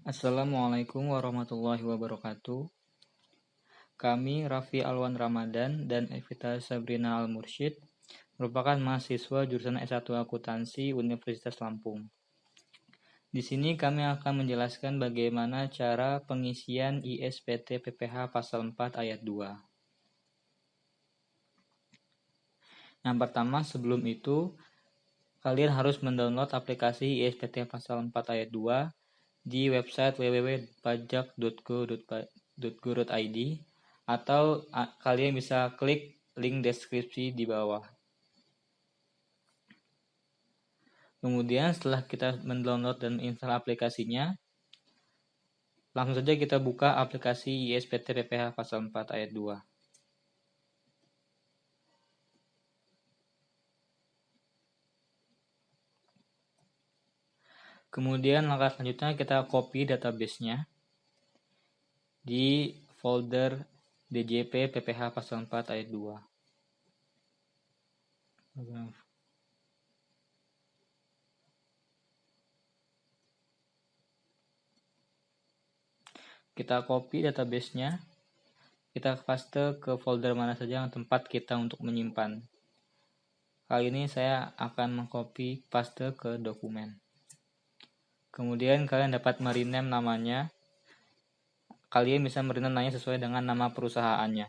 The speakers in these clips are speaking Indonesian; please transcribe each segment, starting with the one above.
Assalamualaikum warahmatullahi wabarakatuh. Kami Raffi Alwan Ramadan dan Evita Sabrina Al-Mursyid merupakan mahasiswa jurusan S1 Akuntansi Universitas Lampung. Di sini kami akan menjelaskan bagaimana cara pengisian ISPT PPH pasal 4 ayat 2. Yang pertama, sebelum itu kalian harus mendownload aplikasi ISPT pasal 4 ayat 2 di website www.pajak.go.id atau kalian bisa klik link deskripsi di bawah. Kemudian setelah kita mendownload dan install aplikasinya, langsung saja kita buka aplikasi ISPT PPH pasal 4 ayat 2. Kemudian langkah selanjutnya kita copy database-nya di folder DJP PPH pasal 4 ayat 2. Kita copy database-nya, kita paste ke folder mana saja yang tempat kita untuk menyimpan. Kali ini saya akan mengcopy paste ke dokumen. Kemudian kalian dapat merename namanya. Kalian bisa merename namanya sesuai dengan nama perusahaannya.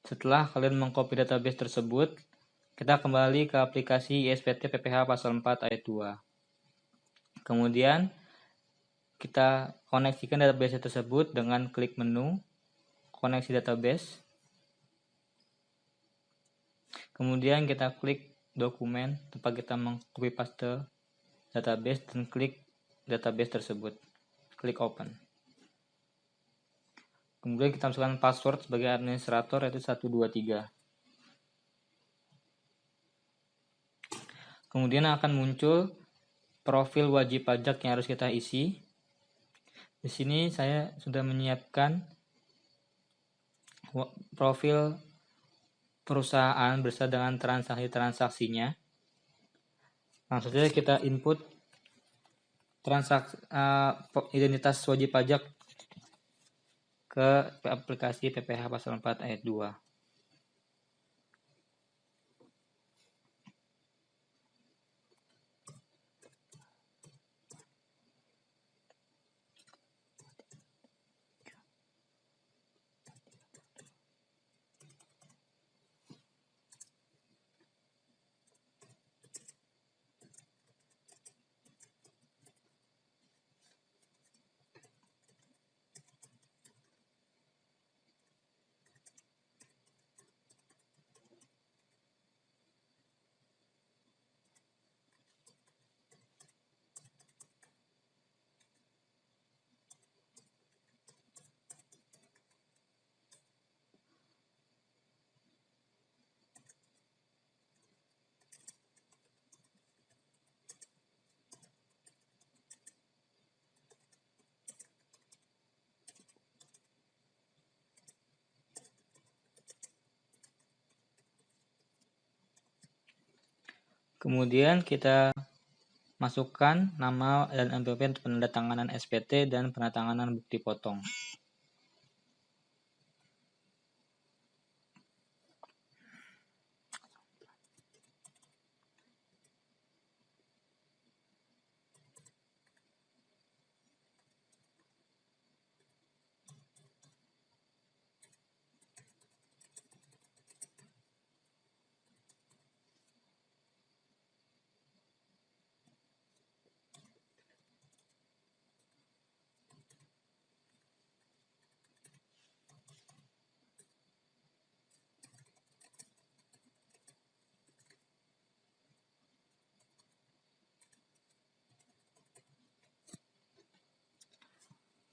Setelah kalian mengcopy database tersebut, kita kembali ke aplikasi ISPT PPH pasal 4 ayat 2. Kemudian kita koneksikan database tersebut dengan klik menu koneksi database. Kemudian kita klik dokumen tempat kita mengcopy paste database dan klik database tersebut. Klik open. Kemudian kita masukkan password sebagai administrator yaitu 123. Kemudian akan muncul profil wajib pajak yang harus kita isi. Di sini saya sudah menyiapkan profil perusahaan beserta dengan transaksi-transaksinya. Langsung saja kita input identitas wajib pajak ke aplikasi PPH pasal 4 ayat 2. Kemudian kita masukkan nama dan NPWP untuk penandatanganan SPT dan penandatanganan bukti potong.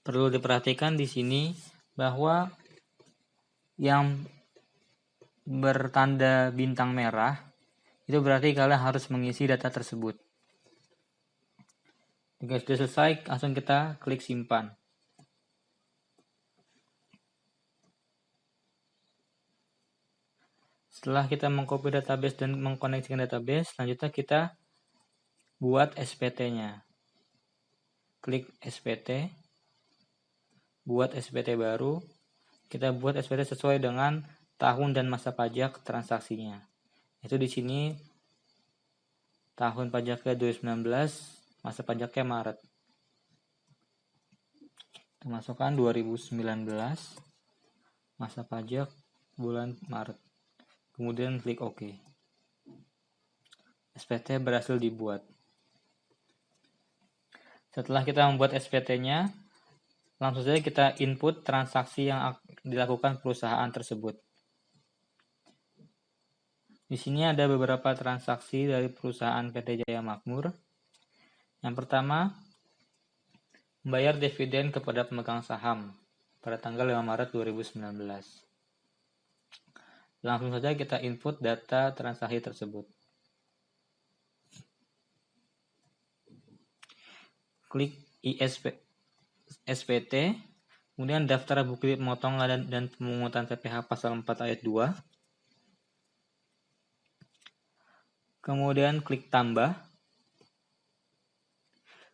Perlu diperhatikan di sini bahwa yang bertanda bintang merah itu berarti kalian harus mengisi data tersebut. Jika sudah selesai, langsung kita klik simpan. Setelah kita mengcopy database dan mengkoneksikan database, selanjutnya kita buat SPT-nya. Klik SPT, buat SPT baru. Kita buat SPT sesuai dengan tahun dan masa pajak transaksinya. Itu di sini tahun pajaknya 2019, masa pajaknya Maret. Kita masukkan 2019, masa pajak bulan Maret. Kemudian klik OK. SPT berhasil dibuat. Setelah kita membuat SPT-nya, langsung saja kita input transaksi yang dilakukan perusahaan tersebut. Di sini ada beberapa transaksi dari perusahaan PT Jaya Makmur. Yang pertama, membayar dividen kepada pemegang saham pada tanggal 5 Maret 2019. Langsung saja kita input data transaksi tersebut. Klik SPT, kemudian daftar bukti pemotongan dan pemungutan PPh pasal 4 ayat 2. Kemudian klik tambah.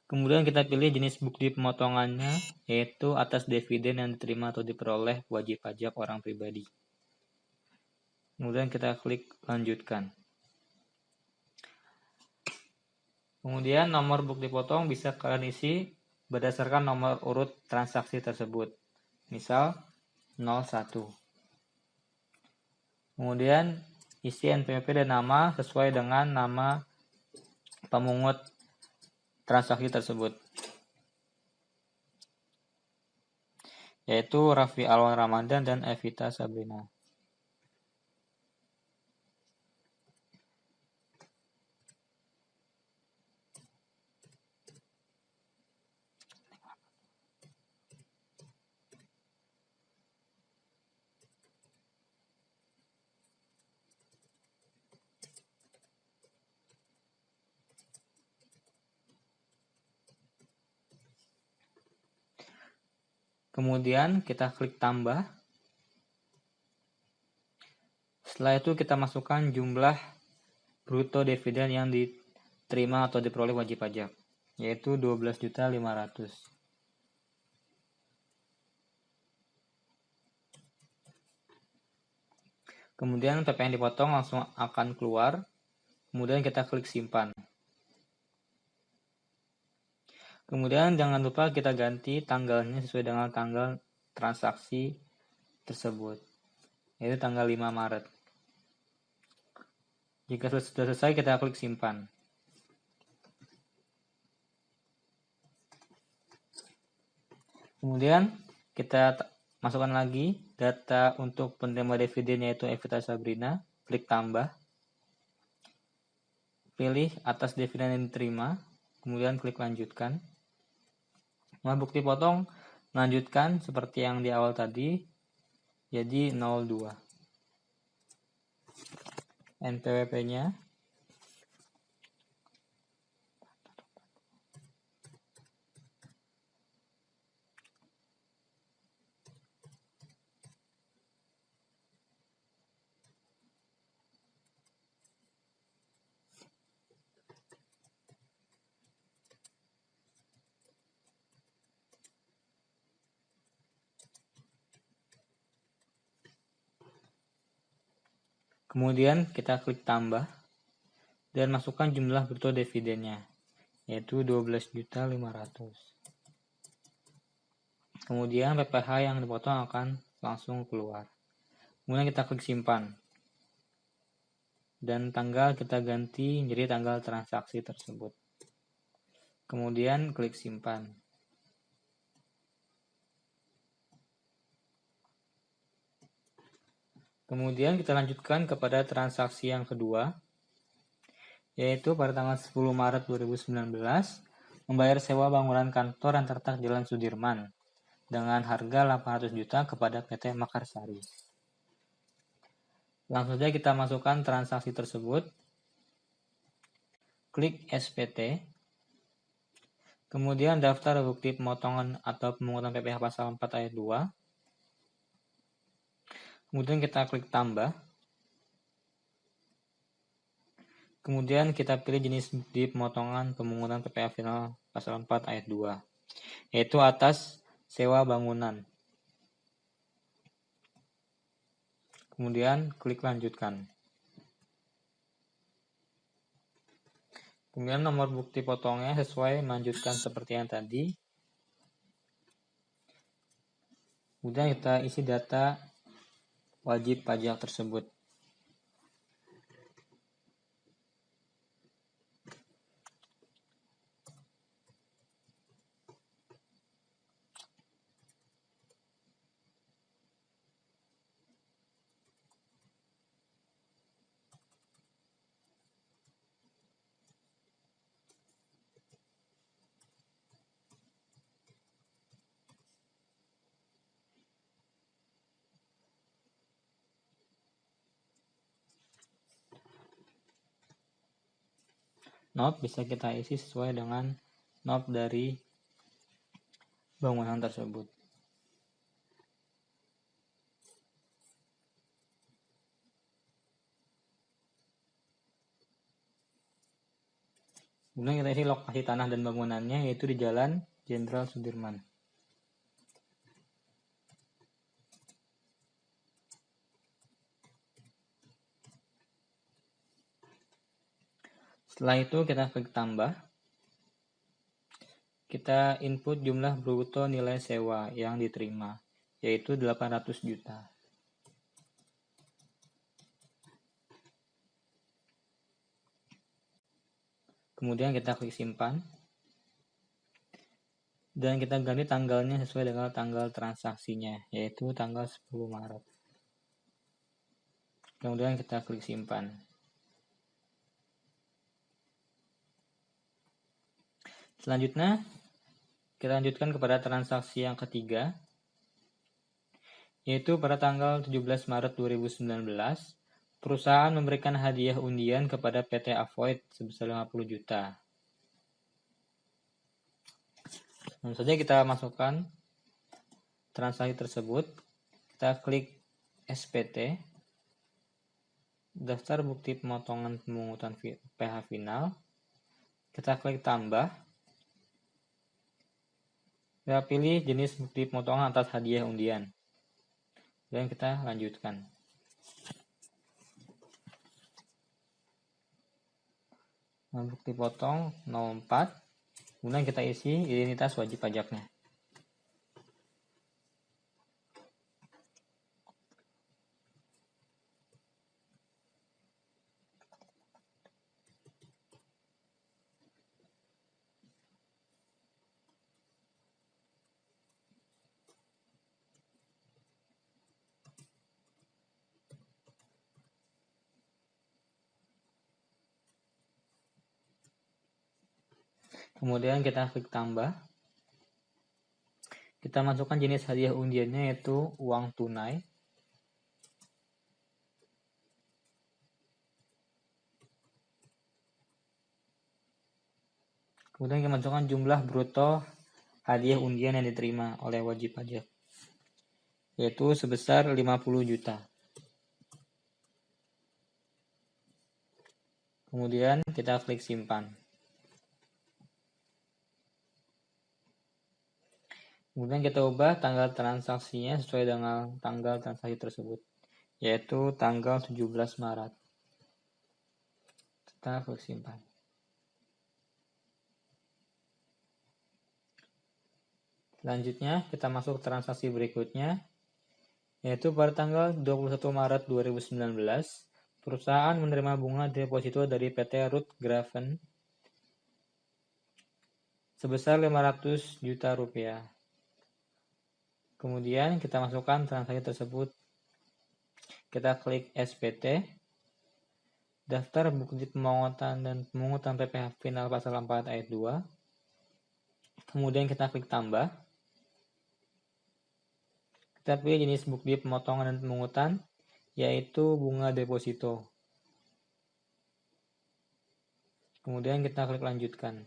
Kemudian kita pilih jenis bukti pemotongannya, yaitu atas dividen yang diterima atau diperoleh wajib pajak orang pribadi. Kemudian kita klik lanjutkan. Kemudian nomor bukti potong bisa kalian isi berdasarkan nomor urut transaksi tersebut. Misal 01. Kemudian isi NPWP dan nama sesuai dengan nama pemungut transaksi tersebut, yaitu Raffi Alwan Ramadan dan Evita Sabrina. Kemudian kita klik tambah. Setelah itu kita masukkan jumlah bruto dividen yang diterima atau diperoleh wajib pajak, yaitu 12.500.000. Kemudian PP yang dipotong langsung akan keluar. Kemudian kita klik simpan. Kemudian jangan lupa kita ganti tanggalnya sesuai dengan tanggal transaksi tersebut, yaitu tanggal 5 Maret. Jika sudah selesai, kita klik simpan. Kemudian kita masukkan lagi data untuk penerima dividen, yaitu Evita Sabrina. Klik tambah. Pilih atas dividen yang diterima. Kemudian klik lanjutkan. Nah, bukti potong lanjutkan seperti yang di awal tadi, jadi 02. NPWP-nya. Kemudian kita klik tambah dan masukkan jumlah bruto dividennya, yaitu 12.500.000. Kemudian PPh yang dipotong akan langsung keluar. Kemudian kita klik simpan. Dan tanggal kita ganti menjadi tanggal transaksi tersebut. Kemudian klik simpan. Kemudian kita lanjutkan kepada transaksi yang kedua, yaitu pada tanggal 10 Maret 2019, membayar sewa bangunan kantor yang terletak Jalan Sudirman dengan harga 800 juta kepada PT Makarsari. Langsung saja kita masukkan transaksi tersebut. Klik SPT. Kemudian daftar bukti pemotongan atau pemungutan PPh pasal 4 ayat 2. Kemudian kita klik tambah. Kemudian kita pilih jenis bukti pemotongan pemungutan PPh final pasal 4 ayat 2, yaitu atas sewa bangunan. Kemudian klik lanjutkan. Kemudian nomor bukti potongnya sesuai melanjutkan seperti yang tadi. Kemudian kita isi data wajib pajak tersebut. Note bisa kita isi sesuai dengan note dari bangunan tersebut. Kemudian kita isi lokasi tanah dan bangunannya, yaitu di Jalan Jenderal Sudirman. Setelah itu kita klik tambah. Kita input jumlah bruto nilai sewa yang diterima, yaitu 800 juta. Kemudian kita klik simpan. Dan kita ganti tanggalnya sesuai dengan tanggal transaksinya, yaitu tanggal 10 Maret. Kemudian kita klik simpan. Selanjutnya, kita lanjutkan kepada transaksi yang ketiga, yaitu pada tanggal 17 Maret 2019, perusahaan memberikan hadiah undian kepada PT Avoid sebesar 50 juta. Langsung saja kita masukkan transaksi tersebut. Kita klik SPT, daftar bukti pemotongan pemungutan PH final. Kita klik tambah. Kita pilih jenis bukti pemotongan atas hadiah undian. Dan kita lanjutkan. Nah, bukti potong 04. Kemudian kita isi identitas wajib pajaknya. Kemudian kita klik tambah. Kita masukkan jenis hadiah undiannya, yaitu uang tunai. Kemudian kita masukkan jumlah bruto hadiah undian yang diterima oleh wajib pajak, yaitu sebesar 50 juta. Kemudian kita klik simpan. Kemudian kita ubah tanggal transaksinya sesuai dengan tanggal transaksi tersebut, yaitu tanggal 17 Maret. Kita klik simpan. Selanjutnya kita masuk transaksi berikutnya, yaitu pada tanggal 21 Maret 2019, perusahaan menerima bunga deposito dari PT Ruth Graven sebesar 500 juta rupiah. Kemudian kita masukkan transaksi tersebut. Kita klik SPT, daftar bukti pemungutan dan pemungutan PPh final pasal 4 ayat 2. Kemudian kita klik tambah. Kita pilih jenis bukti pemotongan dan pemungutan, yaitu bunga deposito. Kemudian kita klik lanjutkan.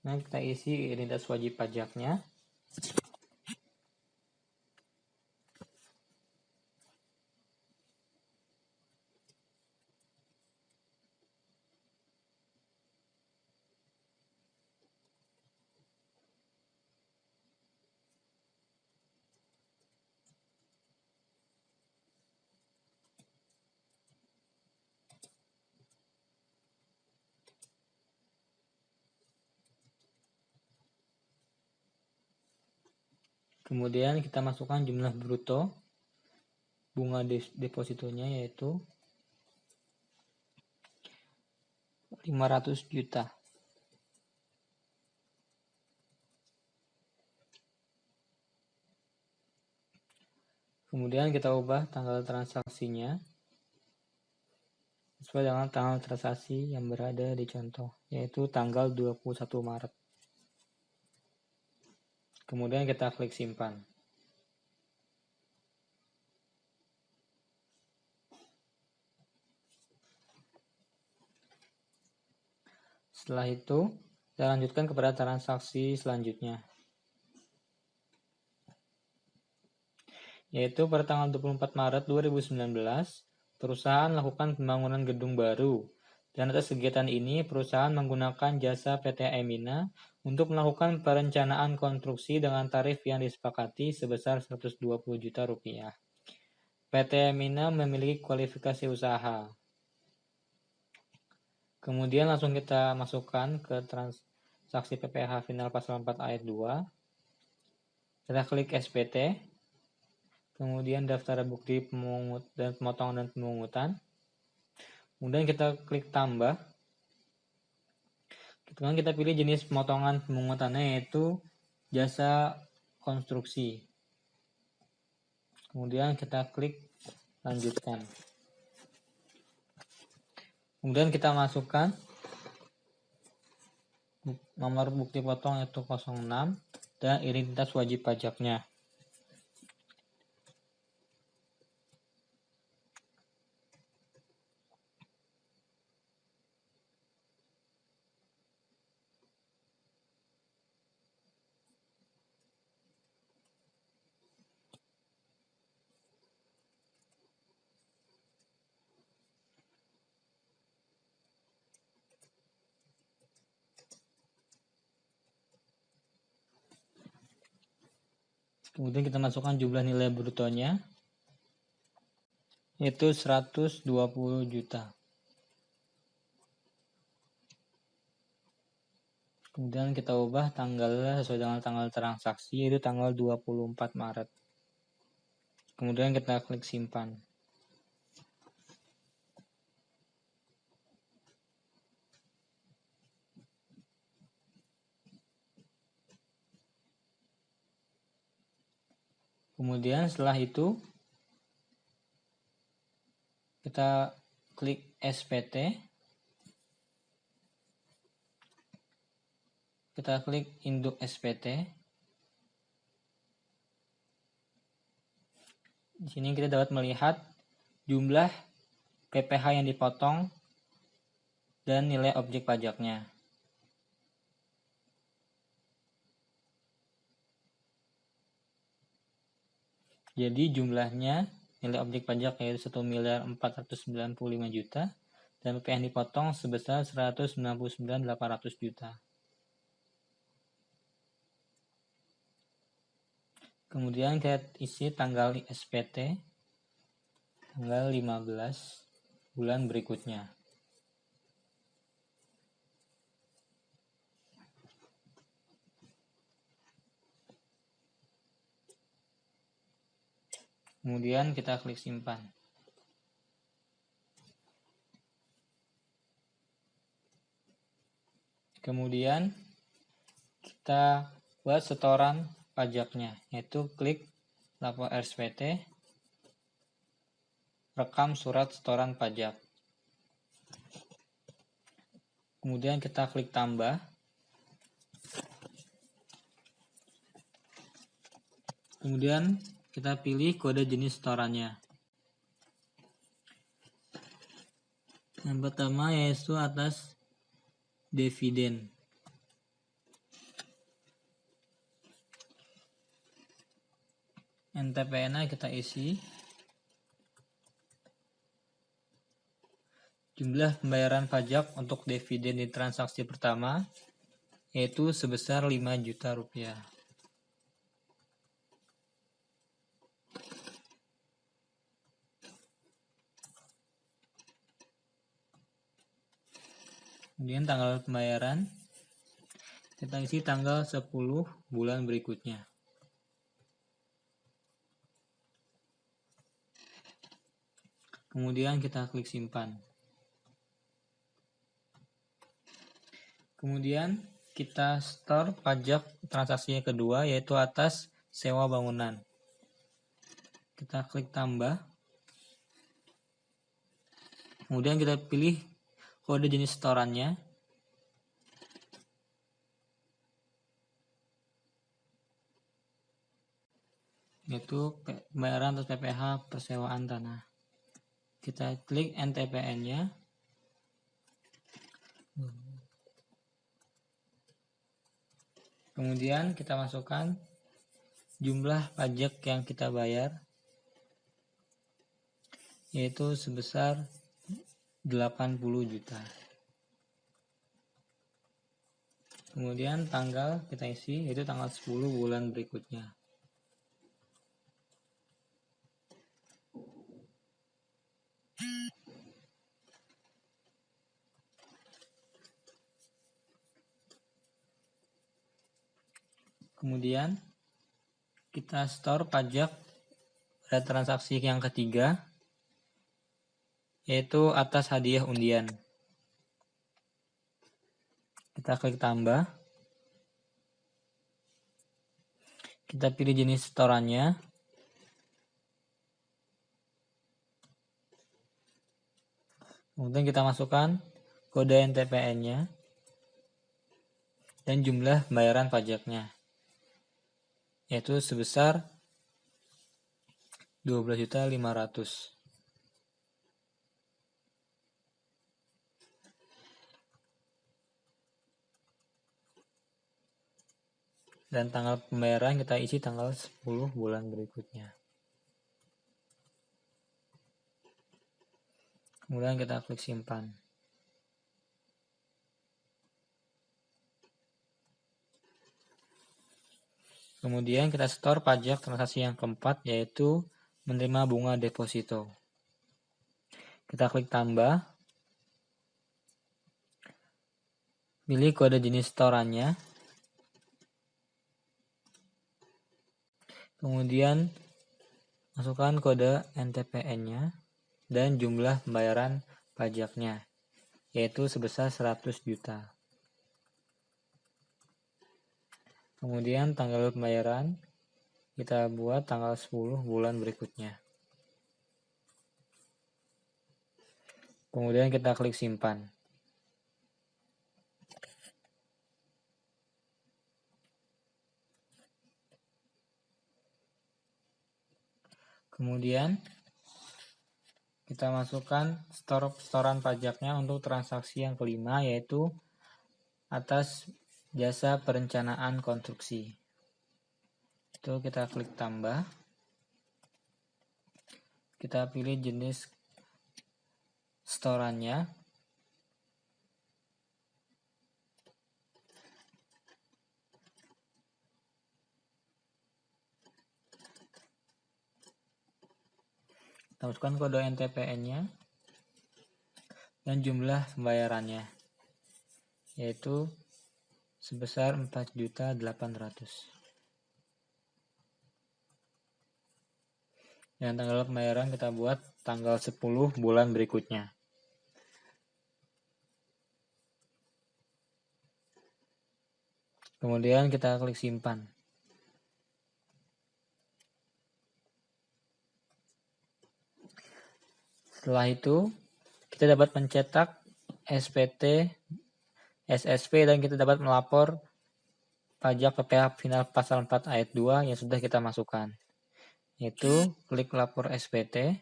Nah, kita isi identitas wajib pajaknya. Kemudian kita masukkan jumlah bruto bunga depositonya yaitu 500 juta. Kemudian kita ubah tanggal transaksinya sesuai dengan tanggal transaksi yang berada di contoh, yaitu tanggal 21 Maret. Kemudian kita klik simpan. Setelah itu, kita lanjutkan kepada transaksi selanjutnya, yaitu pada tanggal 24 Maret 2019, perusahaan melakukan pembangunan gedung baru, dan atas kegiatan ini perusahaan menggunakan jasa PT Emina untuk melakukan perencanaan konstruksi dengan tarif yang disepakati sebesar 120 juta rupiah. PT Emina memiliki kualifikasi usaha. Kemudian langsung kita masukkan ke transaksi PPh final pasal 4 ayat 2. Kita klik SPT. Kemudian daftar bukti pemungut dan pemotongan dan pemungutan. Kemudian kita klik tambah. Kemudian kita pilih jenis pemotongan pemungutannya yaitu jasa konstruksi. Kemudian kita klik lanjutkan. Kemudian kita masukkan nomor bukti potong yaitu 06 dan identitas wajib pajaknya. Kemudian kita masukkan jumlah nilai brutonya yaitu 120 juta. Kemudian kita ubah tanggalnya sesuai dengan tanggal transaksi yaitu tanggal 24 Maret. Kemudian kita klik simpan. Kemudian setelah itu kita klik SPT. Kita klik induk SPT. Di sini kita dapat melihat jumlah PPh yang dipotong dan nilai objek pajaknya. Jadi jumlahnya nilai objek pajak yaitu 1.495 juta dan PPh yang dipotong sebesar 199.800 juta. Kemudian kita isi tanggal SPT tanggal 15 bulan berikutnya. Kemudian kita klik simpan. Kemudian kita buat setoran pajaknya, yaitu klik lapor SPT, rekam surat setoran pajak. Kemudian kita klik tambah. Kemudian kita pilih kode jenis setorannya. Yang pertama yaitu atas dividen. NTPN kita isi. Jumlah pembayaran pajak untuk dividen di transaksi pertama yaitu sebesar 5 juta rupiah. Kemudian tanggal pembayaran kita isi tanggal 10 bulan berikutnya. Kemudian kita klik simpan. Kemudian kita store pajak transaksi yang kedua, yaitu atas sewa bangunan. Kita klik tambah. Kemudian kita pilih kode jenis setorannya. Yaitu pembayaran atas PPh persewaan tanah. Kita klik NTPN-nya. Kemudian kita masukkan jumlah pajak yang kita bayar, yaitu sebesar 80 juta. Kemudian tanggal kita isi, yaitu tanggal 10 bulan berikutnya. Kemudian kita store pajak pada transaksi yang ketiga, yaitu atas hadiah undian. Kita klik tambah. Kita pilih jenis setorannya. Kemudian kita masukkan kode NTPN-nya dan jumlah pembayaran pajaknya, yaitu sebesar 12.500.000. Dan tanggal pembayaran kita isi tanggal 10 bulan berikutnya. Kemudian kita klik simpan. Kemudian kita store pajak transaksi yang keempat, yaitu menerima bunga deposito. Kita klik tambah. Pilih kode jenis setorannya. Kemudian masukkan kode NTPN-nya dan jumlah pembayaran pajaknya, yaitu sebesar 100 juta. Kemudian tanggal pembayaran kita buat tanggal 10 bulan berikutnya. Kemudian kita klik simpan. Kemudian kita masukkan setoran pajaknya untuk transaksi yang kelima, yaitu atas jasa perencanaan konstruksi. Itu kita klik tambah. Kita pilih jenis setorannya. Kita masukkan kode NTPN-nya dan jumlah pembayarannya, yaitu sebesar 4.800.000. Dan tanggal pembayaran kita buat tanggal 10 bulan berikutnya. Kemudian kita klik simpan. Setelah itu, kita dapat mencetak SPT, SSP, dan kita dapat melapor pajak PPh final pasal 4 ayat 2 yang sudah kita masukkan. Yaitu klik lapor SPT,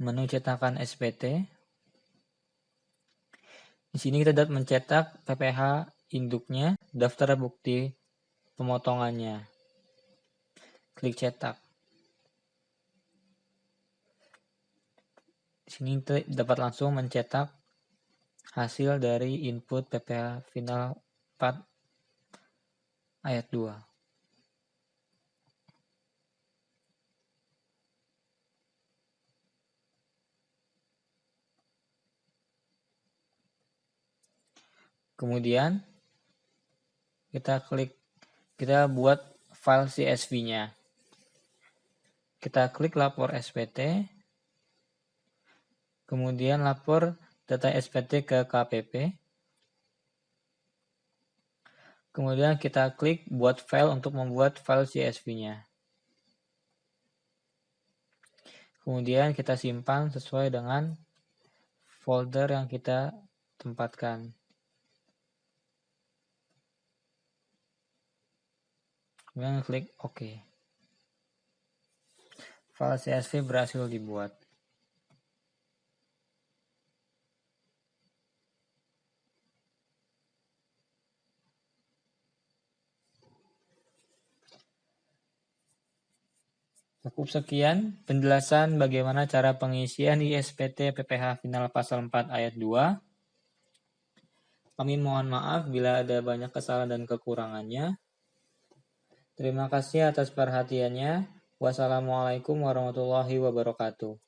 menu cetakan SPT. Di sini kita dapat mencetak PPh induknya, daftar bukti pemotongannya. Klik cetak. Di sini kita dapat langsung mencetak hasil dari input PPh final 4 ayat 2. Kemudian kita buat file CSV-nya. Kita klik lapor SPT, kemudian lapor data SPT ke KPP. Kemudian kita klik buat file untuk membuat file CSV-nya. Kemudian kita simpan sesuai dengan folder yang kita tempatkan. Kemudian klik OK. File CSV berhasil dibuat. Cukup sekian penjelasan bagaimana cara pengisian ISPT PPH Final Pasal 4 Ayat 2. Kami mohon maaf bila ada banyak kesalahan dan kekurangannya. Terima kasih atas perhatiannya. Wassalamualaikum warahmatullahi wabarakatuh.